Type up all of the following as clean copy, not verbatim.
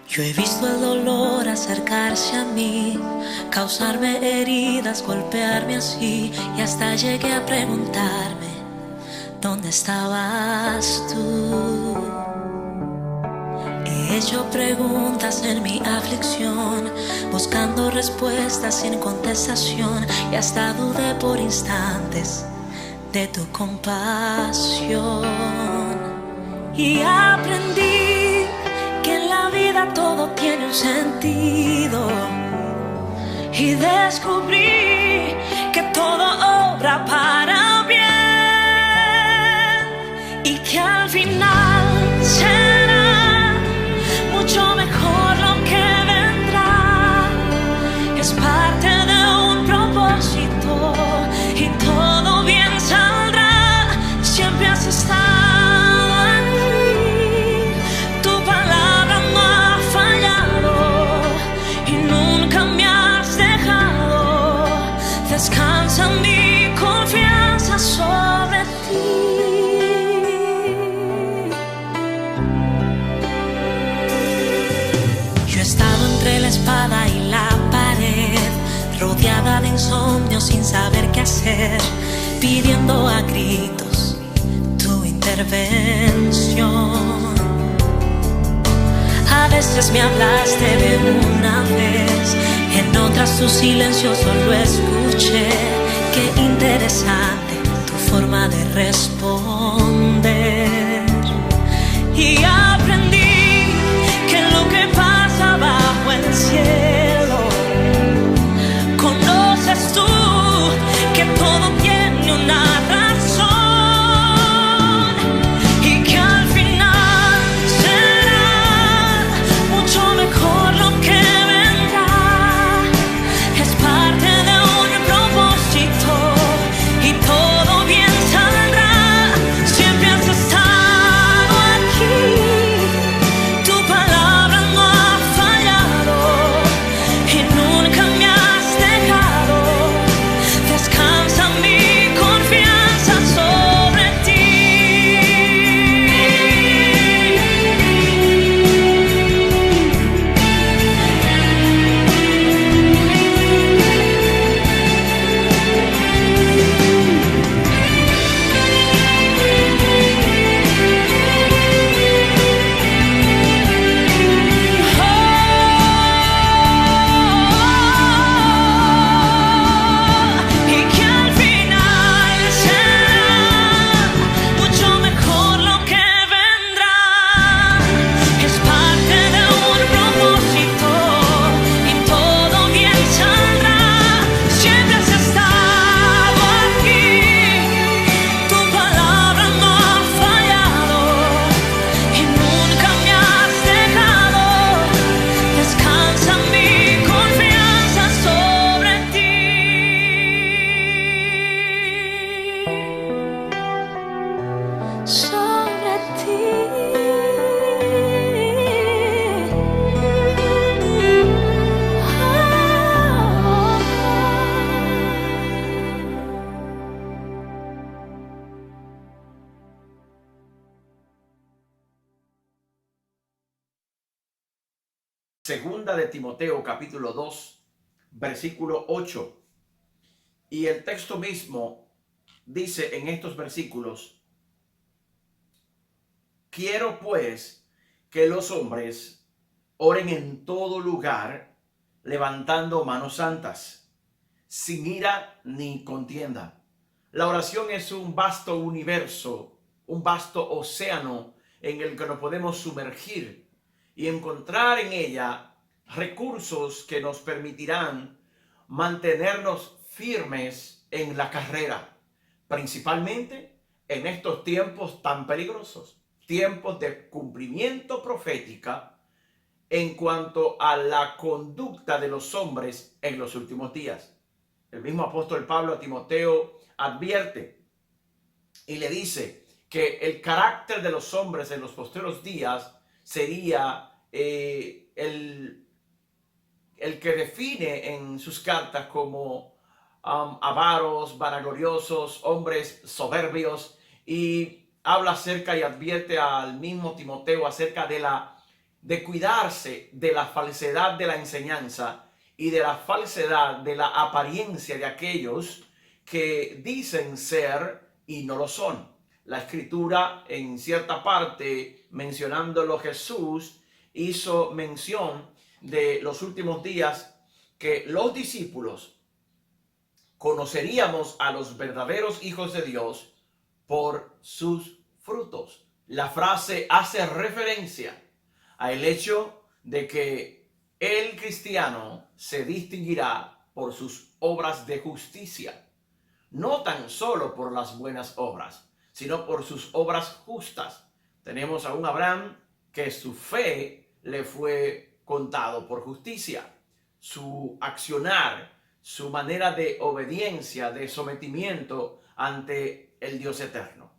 Yo he visto el dolor acercarse a mí, causarme heridas, golpearme así, y hasta llegué a preguntarme, ¿dónde estabas tú? He hecho preguntas en mi aflicción, buscando respuestas sin contestación, y hasta dudé por instantes de tu compasión. Y aprendí que en la vida todo tiene un sentido, y descubrí que todo obra para bien, y que al final será mucho mejor lo que vendrá. Es parte de un propósito y todo bien saldrá. Siempre has estado aquí, tu palabra no ha fallado y nunca me has dejado. Descansa mi confianza sobre ti. Yo he estado entre la espada y la pared, rodeada de insomnio sin saber qué hacer, pidiendo a gritos tu intervención. A veces me hablaste de una vez, en otras tu silencio solo escuché. Qué interesante tu forma de responder. Y aprendí que lo que pasa bajo el cielo, conoces tú, que todo tiene una razón, y que al final será mucho mejor lo que vendrá. Es parte de un propósito y todo bien saldrá. Siempre has estado aquí, tu palabra no ha fallado y nunca me has dejado. Descansa mi confianza sobre ti. Y que al final será mucho mejor lo que vendrá. Es parte de un propósito y todo bien saldrá. Siempre has estado aquí, tu palabra no ha fallado y nunca me has dejado. Descansa mi confianza sobre ti. Sobre ti. Segunda de Timoteo, capítulo 2, versículo 8. Y el texto mismo dice en estos versículos: quiero pues que los hombres oren en todo lugar, levantando manos santas, sin ira ni contienda. La oración es un vasto universo, un vasto océano en el que nos podemos sumergir y encontrar en ella recursos que nos permitirán mantenernos firmes en la carrera, principalmente en estos tiempos tan peligrosos, tiempos de cumplimiento profética en cuanto a la conducta de los hombres en los últimos días. El mismo apóstol Pablo a Timoteo advierte y le dice que el carácter de los hombres en los postreros días sería el que define en sus cartas como avaros, vanagloriosos, hombres soberbios, y habla acerca y advierte al mismo Timoteo acerca de la de cuidarse de la falsedad de la enseñanza y de la falsedad de la apariencia de aquellos que dicen ser y no lo son. La Escritura, en cierta parte, mencionándolo Jesús, hizo mención de los últimos días que los discípulos conoceríamos a los verdaderos hijos de Dios por sus frutos. La frase hace referencia al hecho de que el cristiano se distinguirá por sus obras de justicia, no tan solo por las buenas obras, sino por sus obras justas. Tenemos a un Abraham que su fe le fue contado por justicia, su accionar, su manera de obediencia, de sometimiento ante el Dios eterno.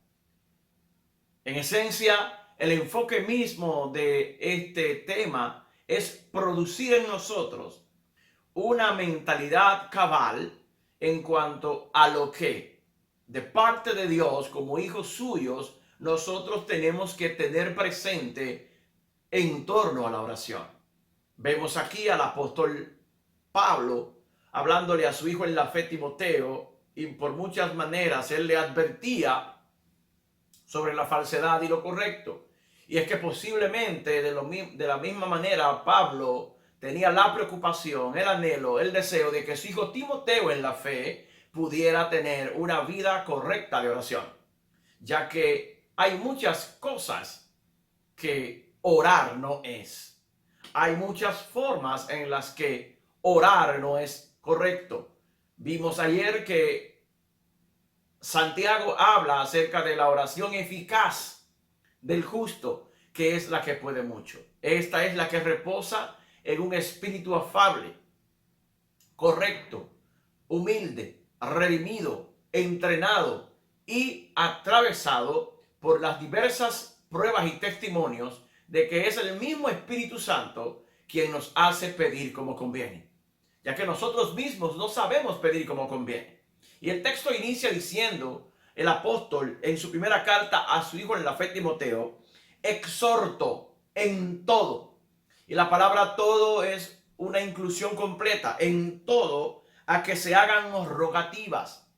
En esencia, el enfoque mismo de este tema es producir en nosotros una mentalidad cabal en cuanto a lo que de parte de Dios como hijos suyos nosotros tenemos que tener presente en torno a la oración. Vemos aquí al apóstol Pablo hablándole a su hijo en la fe Timoteo, y por muchas maneras él le advertía sobre la falsedad y lo correcto. Y es que posiblemente de la misma manera Pablo tenía la preocupación, el anhelo, el deseo de que su hijo Timoteo en la fe pudiera tener una vida correcta de oración, ya que hay muchas cosas que orar no es. Hay muchas formas en las que orar no es correcto. Vimos ayer que Santiago habla acerca de la oración eficaz del justo, que es la que puede mucho. Esta es la que reposa en un espíritu afable, correcto, humilde, redimido, entrenado y atravesado por las diversas pruebas y testimonios de que es el mismo Espíritu Santo quien nos hace pedir como conviene, ya que nosotros mismos no sabemos pedir como conviene. Y el texto inicia diciendo el apóstol en su primera carta a su hijo en la fe Timoteo: exhorto en todo. Y la palabra todo es una inclusión completa. En todo, a que se hagan rogativas.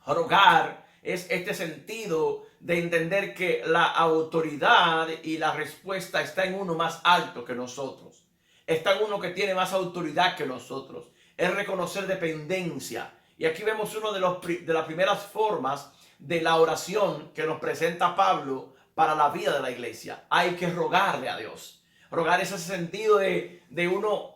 Rogar es este sentido de entender que la autoridad y la respuesta está en uno más alto que nosotros. Está en uno que tiene más autoridad que nosotros. Es reconocer dependencia. Y aquí vemos uno de las primeras formas de la oración que nos presenta Pablo para la vida de la iglesia. Hay que rogarle a Dios. Rogar es ese sentido de uno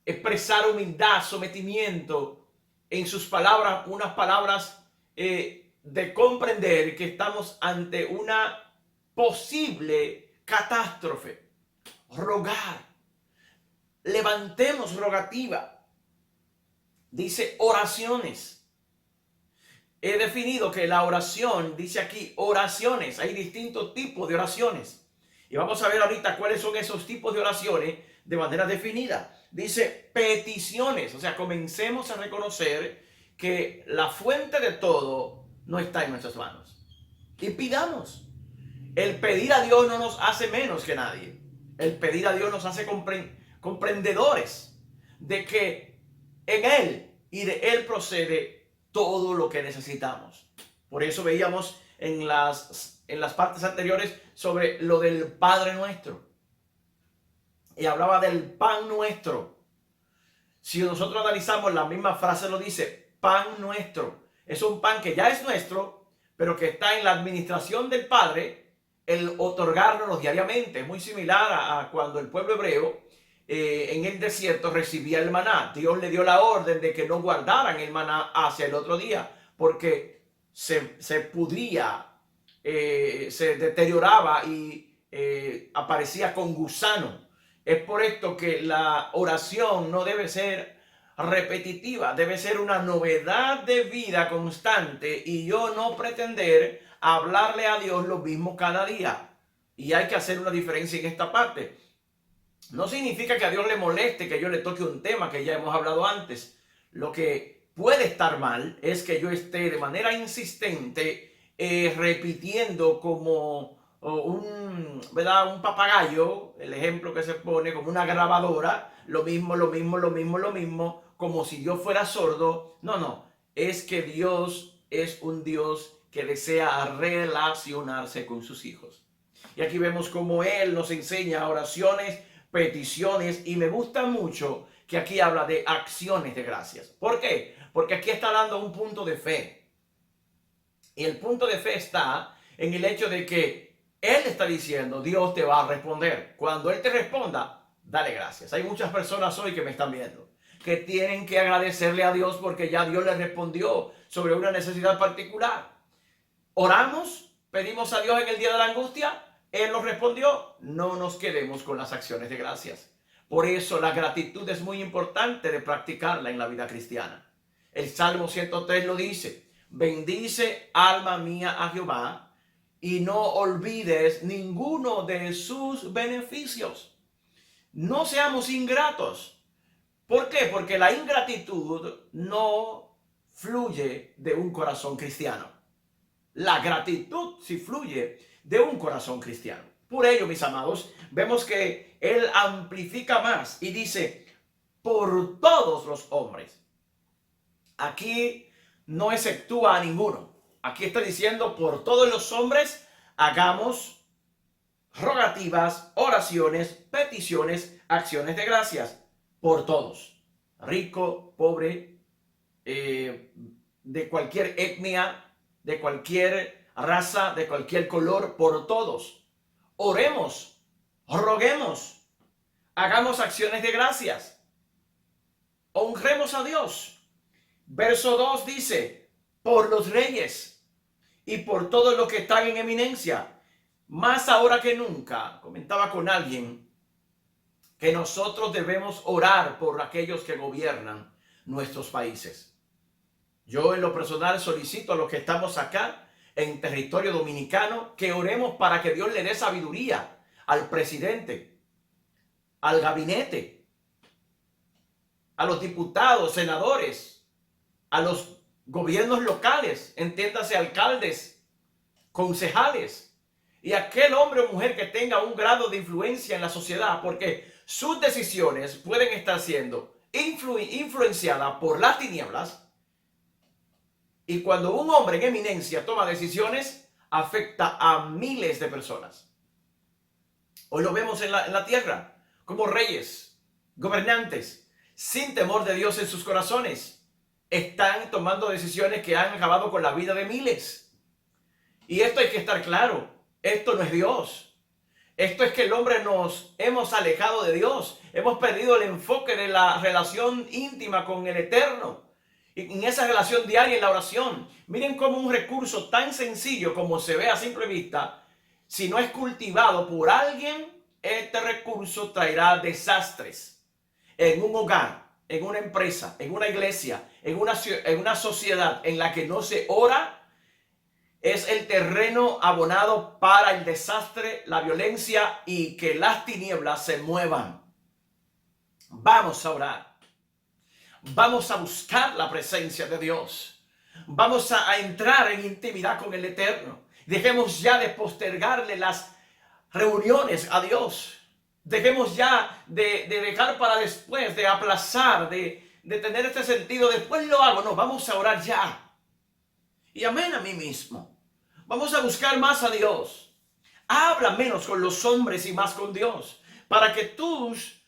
expresar humildad, sometimiento en sus palabras, unas palabras de comprender que estamos ante una posible catástrofe. Rogar. Levantemos rogativa. Dice oraciones. He definido que la oración, dice aquí oraciones. Hay distintos tipos de oraciones. Y vamos a ver ahorita cuáles son esos tipos de oraciones de manera definida. Dice peticiones. O sea, comencemos a reconocer que la fuente de todo no está en nuestras manos. Y pidamos. El pedir a Dios no nos hace menos que nadie. El pedir a Dios nos hace comprendedores de que en Él y de Él procede todo lo que necesitamos. Por eso veíamos en las partes anteriores sobre lo del Padre Nuestro. Y hablaba del pan nuestro. Si nosotros analizamos, la misma frase lo dice, pan nuestro. Es un pan que ya es nuestro, pero que está en la administración del Padre, el otorgárnoslo diariamente. Es muy similar a cuando el pueblo hebreo en el desierto recibía el maná. Dios le dio la orden de que no guardaran el maná hacia el otro día, porque se pudría, se deterioraba y aparecía con gusano. Es por esto que la oración no debe ser repetitiva, debe ser una novedad de vida constante, y yo no pretender hablarle a Dios lo mismo cada día. Y hay que hacer una diferencia en esta parte. No significa que a Dios le moleste que yo le toque un tema que ya hemos hablado antes. Lo que puede estar mal es que yo esté de manera insistente repitiendo como o ¿verdad? Un papagayo, el ejemplo que se pone como una grabadora, lo mismo, lo mismo, lo mismo, lo mismo, como si Dios fuera sordo. No, no, es que Dios es un Dios que desea relacionarse con sus hijos. Y aquí vemos cómo Él nos enseña oraciones, peticiones, y me gusta mucho que aquí habla de acciones de gracias. ¿Por qué? Porque aquí está dando un punto de fe. Y el punto de fe está en el hecho de que Él está diciendo, Dios te va a responder. Cuando Él te responda, dale gracias. Hay muchas personas hoy que me están viendo, que tienen que agradecerle a Dios porque ya Dios les respondió sobre una necesidad particular. Oramos, pedimos a Dios en el día de la angustia, Él nos respondió. No nos quedemos con las acciones de gracias. Por eso la gratitud es muy importante de practicarla en la vida cristiana. El Salmo 103 lo dice: bendice alma mía a Jehová y no olvides ninguno de sus beneficios. No seamos ingratos. ¿Por qué? Porque la ingratitud no fluye de un corazón cristiano. La gratitud sí fluye de un corazón cristiano. Por ello, mis amados, vemos que Él amplifica más y dice, por todos los hombres. Aquí no exceptúa a ninguno. Aquí está diciendo, por todos los hombres, hagamos rogativas, oraciones, peticiones, acciones de gracias. Por todos. Rico, pobre, de cualquier etnia, de cualquier raza, de cualquier color, por todos. Oremos, roguemos, hagamos acciones de gracias, honremos a Dios. Verso 2 dice, por los reyes y por todos los que están en eminencia, más ahora que nunca. Comentaba con alguien que nosotros debemos orar por aquellos que gobiernan nuestros países. Yo en lo personal solicito a los que estamos acá en territorio dominicano que oremos para que Dios le dé sabiduría al presidente, al gabinete, a los diputados, senadores, a los gobiernos locales, entiéndase alcaldes, concejales, y aquel hombre o mujer que tenga un grado de influencia en la sociedad, porque sus decisiones pueden estar siendo influenciadas por las tinieblas. Y cuando un hombre en eminencia toma decisiones, afecta a miles de personas. Hoy lo vemos en la tierra, como reyes, gobernantes, sin temor de Dios en sus corazones, están tomando decisiones que han acabado con la vida de miles. Y esto hay que estar claro, esto no es Dios. Esto es que el hombre nos hemos alejado de Dios, hemos perdido el enfoque de la relación íntima con el Eterno. En esa relación diaria en la oración, miren cómo un recurso tan sencillo como se ve a simple vista, si no es cultivado por alguien, este recurso traerá desastres en un hogar, en una empresa, en una iglesia, en una sociedad en la que no se ora. Es el terreno abonado para el desastre, la violencia y que las tinieblas se muevan. Vamos a orar. Vamos a buscar la presencia de Dios. Vamos a entrar en intimidad con el Eterno. Dejemos ya de postergarle las reuniones a Dios. Dejemos ya de dejar para después, de aplazar, de tener este sentido. Después lo hago. No, vamos a orar ya. Y amén a mí mismo. Vamos a buscar más a Dios. Habla menos con los hombres y más con Dios. Para que tus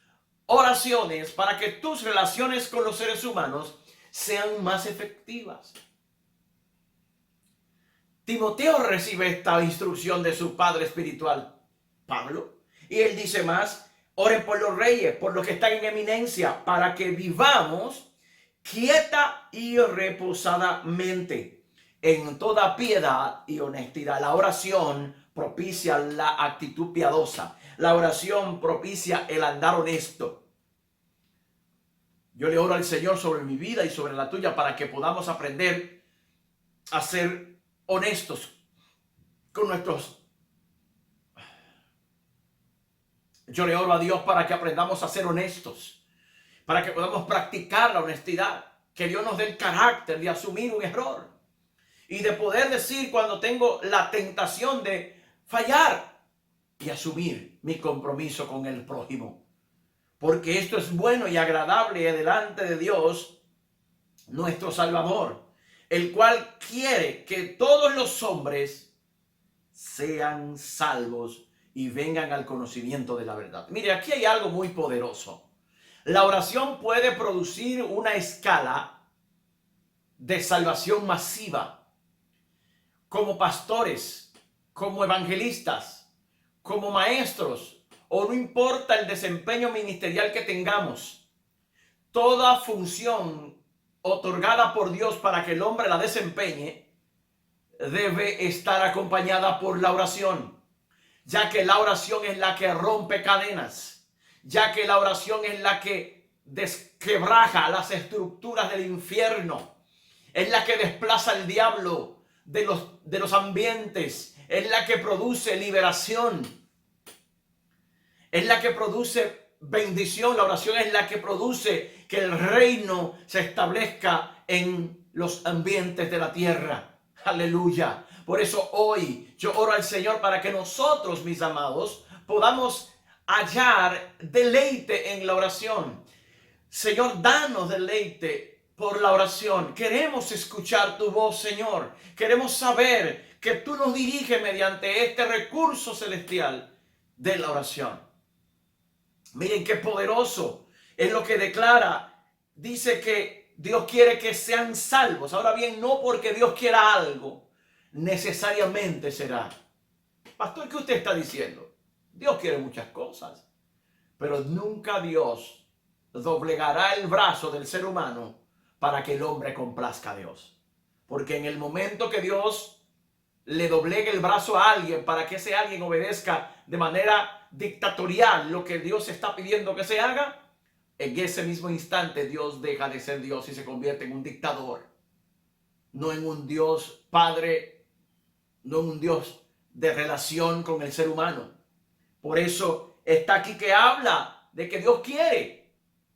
oraciones, para que tus relaciones con los seres humanos sean más efectivas. Timoteo recibe esta instrucción de su padre espiritual, Pablo, y él dice más, oren por los reyes, por los que están en eminencia, para que vivamos quieta y reposadamente en toda piedad y honestidad. La oración propicia la actitud piadosa. La oración propicia el andar honesto. Yo le oro al Señor sobre mi vida y sobre la tuya para que podamos aprender a ser honestos con nuestros... Yo le oro a Dios para que aprendamos a ser honestos, para que podamos practicar la honestidad, que Dios nos dé el carácter de asumir un error y de poder decir cuando tengo la tentación de fallar y asumir mi compromiso con el prójimo. Porque esto es bueno y agradable delante de Dios, nuestro Salvador, el cual quiere que todos los hombres sean salvos y vengan al conocimiento de la verdad. Mire, aquí hay algo muy poderoso. La oración puede producir una escala de salvación masiva. Como pastores, como evangelistas, como maestros, o no importa el desempeño ministerial que tengamos, toda función otorgada por Dios para que el hombre la desempeñe debe estar acompañada por la oración, ya que la oración es la que rompe cadenas, ya que la oración es la que desquebraja las estructuras del infierno, es la que desplaza al diablo de los ambientes, es la que produce liberación, es la que produce bendición. La oración es la que produce que el reino se establezca en los ambientes de la tierra. Aleluya. Por eso hoy yo oro al Señor para que nosotros, mis amados, podamos hallar deleite en la oración. Señor, danos deleite por la oración. Queremos escuchar tu voz, Señor. Queremos saber que tú nos diriges mediante este recurso celestial de la oración. Miren qué poderoso es lo que declara. Dice que Dios quiere que sean salvos. Ahora bien, no porque Dios quiera algo, necesariamente será. Pastor, ¿qué usted está diciendo? Dios quiere muchas cosas, pero nunca Dios doblegará el brazo del ser humano para que el hombre complazca a Dios. Porque en el momento que Dios le doblegue el brazo a alguien para que ese alguien obedezca de manera dictatorial lo que Dios está pidiendo que se haga, en ese mismo instante Dios deja de ser Dios y se convierte en un dictador. No en un Dios Padre, no en un Dios de relación con el ser humano. Por eso está aquí que habla de que Dios quiere,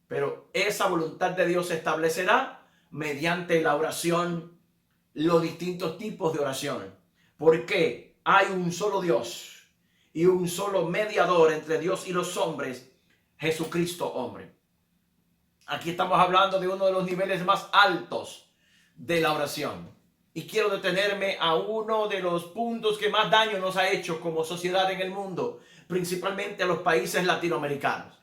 pero esa voluntad de Dios se establecerá mediante la oración, los distintos tipos de oración. Porque hay un solo Dios y un solo mediador entre Dios y los hombres, Jesucristo hombre. Aquí estamos hablando de uno de los niveles más altos de la oración. Y quiero detenerme a uno de los puntos que más daño nos ha hecho como sociedad en el mundo, principalmente a los países latinoamericanos.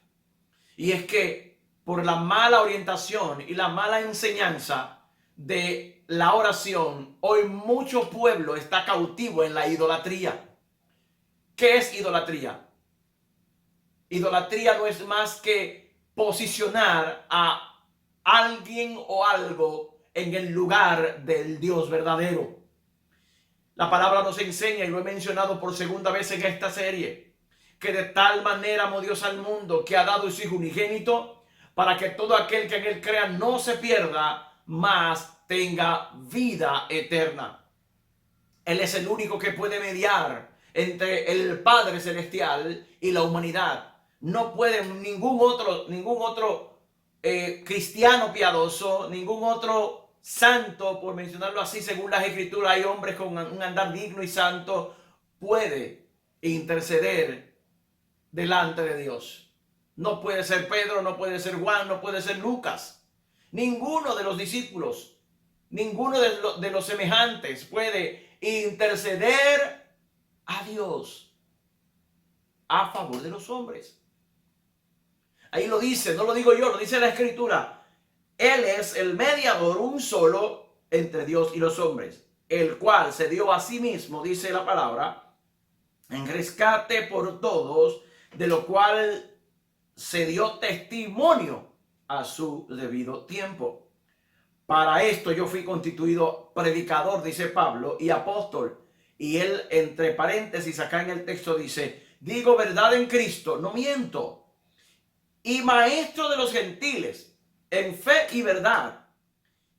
Y es que por la mala orientación y la mala enseñanza de la oración, hoy mucho pueblo está cautivo en la idolatría. ¿Qué es idolatría? Idolatría no es más que posicionar a alguien o algo en el lugar del Dios verdadero. La palabra nos enseña, y lo he mencionado por segunda vez en esta serie, que de tal manera amó Dios al mundo que ha dado su Hijo unigénito para que todo aquel que en él crea no se pierda, mas tenga vida eterna. Él es el único que puede mediar entre el Padre Celestial y la humanidad. No puede ningún otro cristiano piadoso, ningún otro santo, por mencionarlo así, según las Escrituras, hay hombres con un andar digno y santo, puede interceder delante de Dios. No puede ser Pedro, no puede ser Juan, no puede ser Lucas. Ninguno de los discípulos, ninguno de los semejantes puede interceder a Dios a favor de los hombres. Ahí lo dice, no lo digo yo, lo dice la Escritura. Él es el mediador, un solo, entre Dios y los hombres, el cual se dio a sí mismo, dice la palabra, en rescate por todos, de lo cual se dio testimonio a su debido tiempo. Para esto yo fui constituido predicador, dice Pablo, y apóstol. Y él, entre paréntesis, acá en el texto dice, digo verdad en Cristo, no miento, y maestro de los gentiles, en fe y verdad.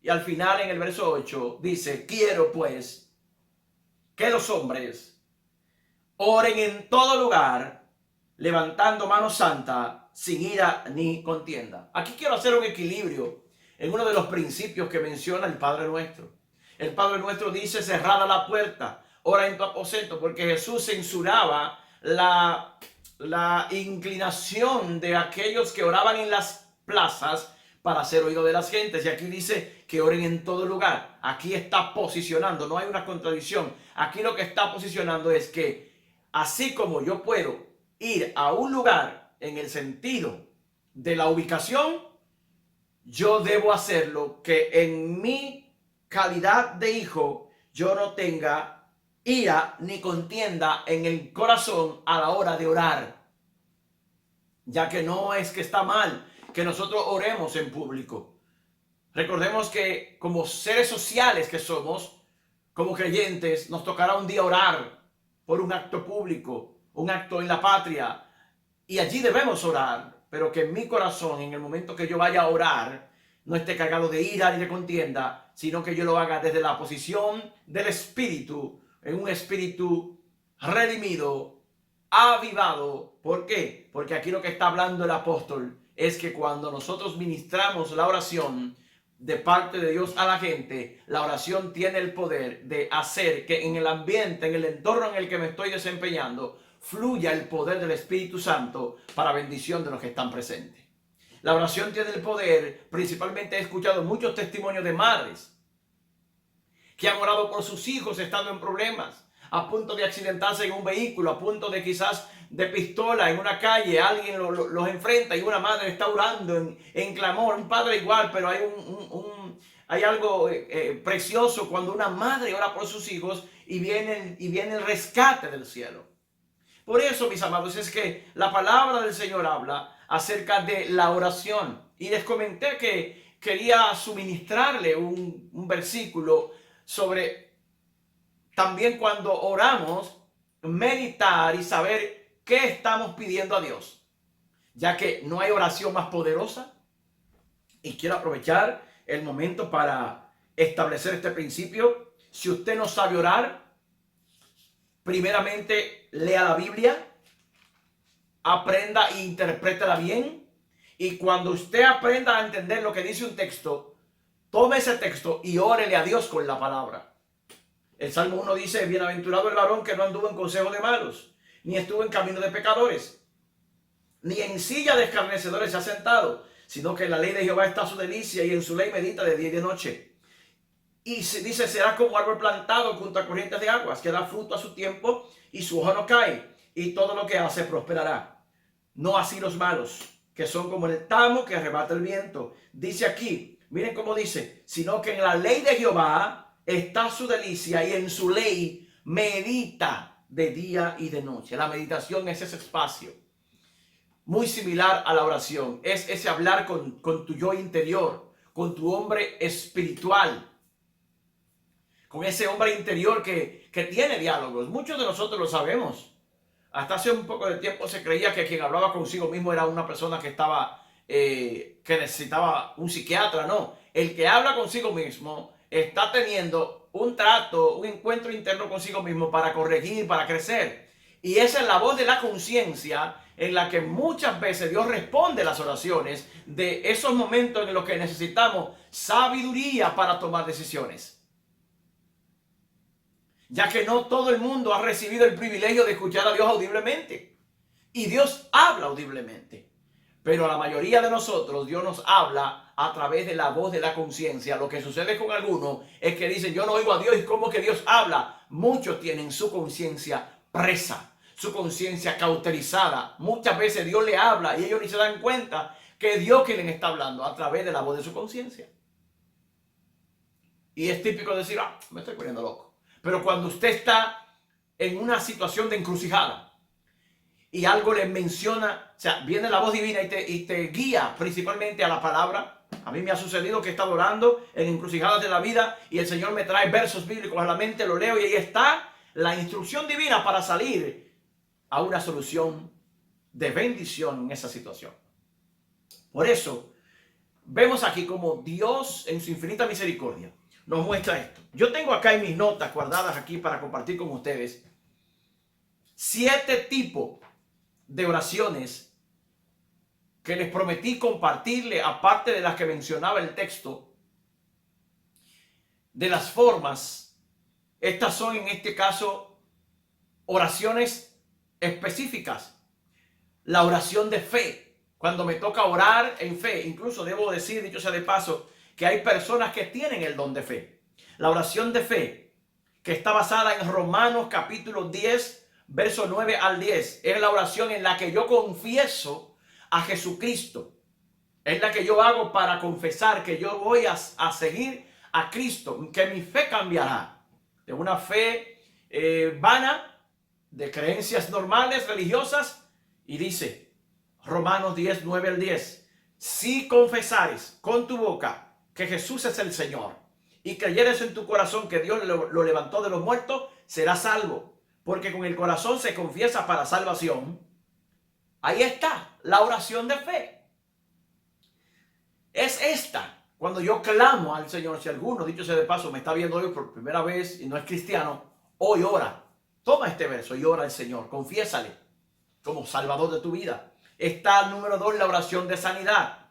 Y al final, en el verso 8, dice, quiero pues que los hombres oren en todo lugar, levantando mano santa, sin ira ni contienda. Aquí quiero hacer un equilibrio en uno de los principios que menciona el Padre Nuestro. El Padre Nuestro dice, cerrada la puerta, ora en tu aposento, porque Jesús censuraba la inclinación de aquellos que oraban en las plazas para ser oído de las gentes. Y aquí dice que oren en todo lugar. Aquí está posicionando, no hay una contradicción. Aquí lo que está posicionando es que así como yo puedo ir a un lugar en el sentido de la ubicación, yo debo hacerlo que en mi calidad de hijo yo no tenga ira ni contienda en el corazón a la hora de orar. Ya que no es que está mal que nosotros oremos en público. Recordemos que como seres sociales que somos, como creyentes, nos tocará un día orar por un acto público, un acto en la patria, y allí debemos orar, pero que en mi corazón, en el momento que yo vaya a orar, no esté cargado de ira ni de contienda, sino que yo lo haga desde la posición del Espíritu, en un espíritu redimido, avivado. ¿Por qué? Porque aquí lo que está hablando el apóstol es que cuando nosotros ministramos la oración de parte de Dios a la gente, la oración tiene el poder de hacer que en el ambiente, en el entorno en el que me estoy desempeñando, fluya el poder del Espíritu Santo para bendición de los que están presentes. La oración tiene el poder, principalmente he escuchado muchos testimonios de madres que han orado por sus hijos estando en problemas, a punto de accidentarse en un vehículo, a punto de quizás de pistola en una calle, alguien los enfrenta y una madre está orando en clamor, un padre igual, pero hay algo precioso cuando una madre ora por sus hijos y viene el rescate del cielo. Por eso, mis amados, es que la palabra del Señor habla acerca de la oración. Y les comenté que quería suministrarle un versículo sobre también cuando oramos, meditar y saber qué estamos pidiendo a Dios. Ya que no hay oración más poderosa. Y quiero aprovechar el momento para establecer este principio. Si usted no sabe orar, primeramente lea la Biblia, aprenda e interprétela bien. Y cuando usted aprenda a entender lo que dice un texto, tome ese texto y órele a Dios con la palabra. El Salmo 1 dice: bienaventurado el varón que no anduvo en consejo de malos, ni estuvo en camino de pecadores, ni en silla de escarnecedores se ha sentado, sino que en la ley de Jehová está su delicia, y en su ley medita de día y de noche. Y dice: será como árbol plantado junto a corrientes de aguas, que da fruto a su tiempo, y su hoja no cae, y todo lo que hace prosperará. No así los malos, que son como el tamo que arrebata el viento. Dice aquí, miren cómo dice: sino que en la ley de Jehová está su delicia, y en su ley medita de día y de noche. La meditación es ese espacio muy similar a la oración. Es ese hablar con tu yo interior, con tu hombre espiritual, con ese hombre interior que tiene diálogos. Muchos de nosotros lo sabemos. Hasta hace un poco de tiempo se creía que quien hablaba consigo mismo era una persona que estaba, que necesitaba un psiquiatra. No, el que habla consigo mismo está teniendo un trato, un encuentro interno consigo mismo para corregir, para crecer. Y esa es la voz de la conciencia en la que muchas veces Dios responde las oraciones de esos momentos en los que necesitamos sabiduría para tomar decisiones. Ya que no todo el mundo ha recibido el privilegio de escuchar a Dios audiblemente. Y Dios habla audiblemente. Pero a la mayoría de nosotros Dios nos habla a través de la voz de la conciencia. Lo que sucede con algunos es que dicen: yo no oigo a Dios. ¿Y cómo que Dios habla? Muchos tienen su conciencia presa, su conciencia cauterizada. Muchas veces Dios le habla y ellos ni se dan cuenta que es Dios quien les está hablando a través de la voz de su conciencia. Y es típico decir: me estoy poniendo loco. Pero cuando usted está en una situación de encrucijada y algo le menciona, o sea, viene la voz divina y te guía principalmente a la palabra. A mí me ha sucedido que he estado orando en encrucijadas de la vida y el Señor me trae versos bíblicos a la mente, lo leo y ahí está la instrucción divina para salir a una solución de bendición en esa situación. Por eso, vemos aquí como Dios en su infinita misericordia nos muestra esto. Yo tengo acá en mis notas guardadas aquí para compartir con ustedes 7 tipos de oraciones que les prometí compartirle, aparte de las que mencionaba el texto, de las formas Estas son en este caso oraciones específicas. La oración de fe. Cuando me toca orar en fe, incluso debo decir, dicho sea de paso, que hay personas que tienen el don de fe. La oración de fe, que está basada en Romanos capítulo 10, verso 9 al 10, es la oración en la que yo confieso a Jesucristo. Es la que yo hago para confesar que yo voy a seguir a Cristo, que mi fe cambiará de una fe vana, de creencias normales, religiosas, y dice Romanos 10, 9 al 10, si confesares con tu boca que Jesús es el Señor y creyeres en tu corazón que Dios lo levantó de los muertos, serás salvo, porque con el corazón se confiesa para salvación. Ahí está la oración de fe. Es esta, cuando yo clamo al Señor. Si alguno, dicho sea de paso, me está viendo hoy por primera vez y no es cristiano, hoy ora. Toma este verso y ora al Señor. Confiésale como Salvador de tu vida. Está el número 2, la oración de sanidad.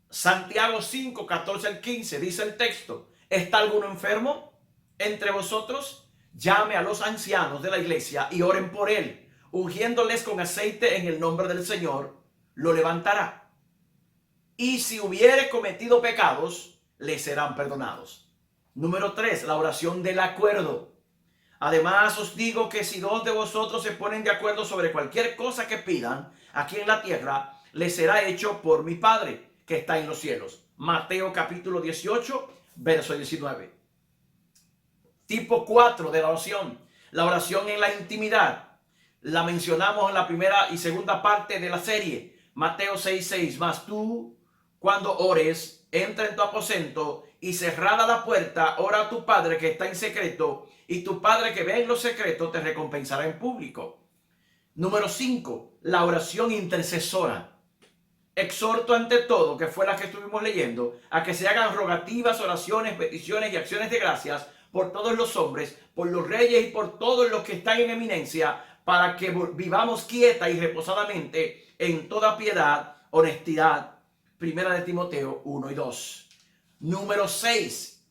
Santiago 5, 14 al 15, dice el texto: ¿está alguno enfermo entre vosotros? Llame a los ancianos de la iglesia y oren por él, ungiéndoles con aceite en el nombre del Señor, lo levantará. Y si hubiere cometido pecados, le serán perdonados. Número 3, la oración del acuerdo. Además os digo que si 2 de vosotros se ponen de acuerdo sobre cualquier cosa que pidan aquí en la tierra, les será hecho por mi Padre que está en los cielos. Mateo capítulo 18, verso 19. Tipo 4 de la oración. La oración en la intimidad. La mencionamos en la primera y segunda parte de la serie. Mateo 6, 6. Mas tú, cuando ores, entra en tu aposento y cerrada la puerta, ora a tu Padre que está en secreto, y tu Padre que ve en lo secreto te recompensará en público. Número 5, la oración intercesora. Exhorto ante todo, que fue la que estuvimos leyendo, a que se hagan rogativas, oraciones, peticiones y acciones de gracias por todos los hombres, por los reyes y por todos los que están en eminencia, para que vivamos quieta y reposadamente en toda piedad, honestidad. Primera de Timoteo 1 y 2. Número 6.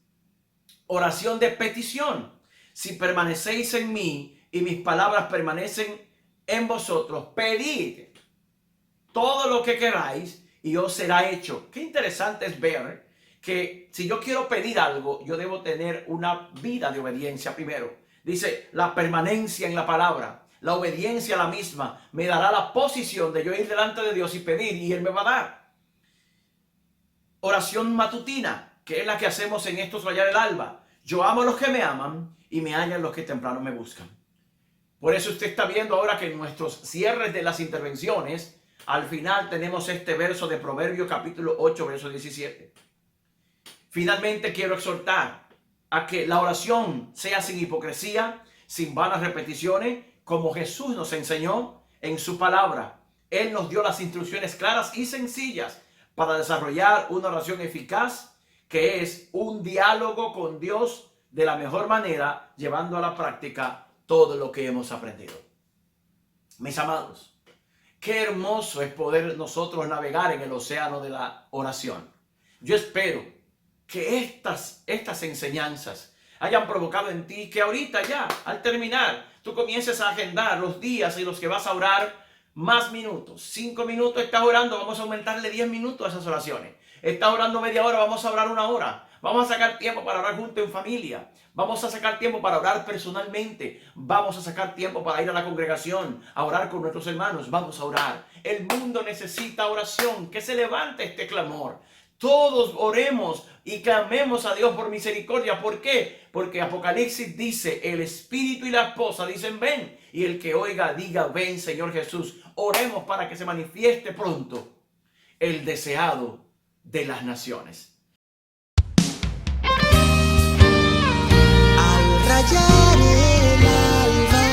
Oración de petición. Si permanecéis en mí y mis palabras permanecen en vosotros, pedid todo lo que queráis y os será hecho. Qué interesante es ver que si yo quiero pedir algo, yo debo tener una vida de obediencia primero. Dice, la permanencia en la palabra, la obediencia a la misma, me dará la posición de yo ir delante de Dios y pedir, y Él me va a dar. Oración matutina, que es la que hacemos en estos rayar el alba. Yo amo a los que me aman y me hallan los que temprano me buscan. Por eso usted está viendo ahora que en nuestros cierres de las intervenciones, al final tenemos este verso de Proverbios capítulo 8, verso 17. Finalmente quiero exhortar a que la oración sea sin hipocresía, sin vanas repeticiones, como Jesús nos enseñó en su palabra. Él nos dio las instrucciones claras y sencillas para desarrollar una oración eficaz, que es un diálogo con Dios de la mejor manera, llevando a la práctica todo lo que hemos aprendido. Mis amados, qué hermoso es poder nosotros navegar en el océano de la oración. Yo espero que estas enseñanzas hayan provocado en ti que ahorita ya, al terminar, tú comiences a agendar los días en los que vas a orar más minutos. 5 minutos estás orando, vamos a aumentarle 10 minutos a esas oraciones. Estás orando media hora, vamos a orar 1 hora. Vamos a sacar tiempo para orar juntos en familia. Vamos a sacar tiempo para orar personalmente. Vamos a sacar tiempo para ir a la congregación, a orar con nuestros hermanos. Vamos a orar. El mundo necesita oración. Que se levante este clamor. Todos oremos y clamemos a Dios por misericordia. ¿Por qué? Porque Apocalipsis dice, el Espíritu y la esposa dicen, ven. Y el que oiga, diga, ven, Señor Jesús. Oremos para que se manifieste pronto el deseado de las naciones. Al rayar el alba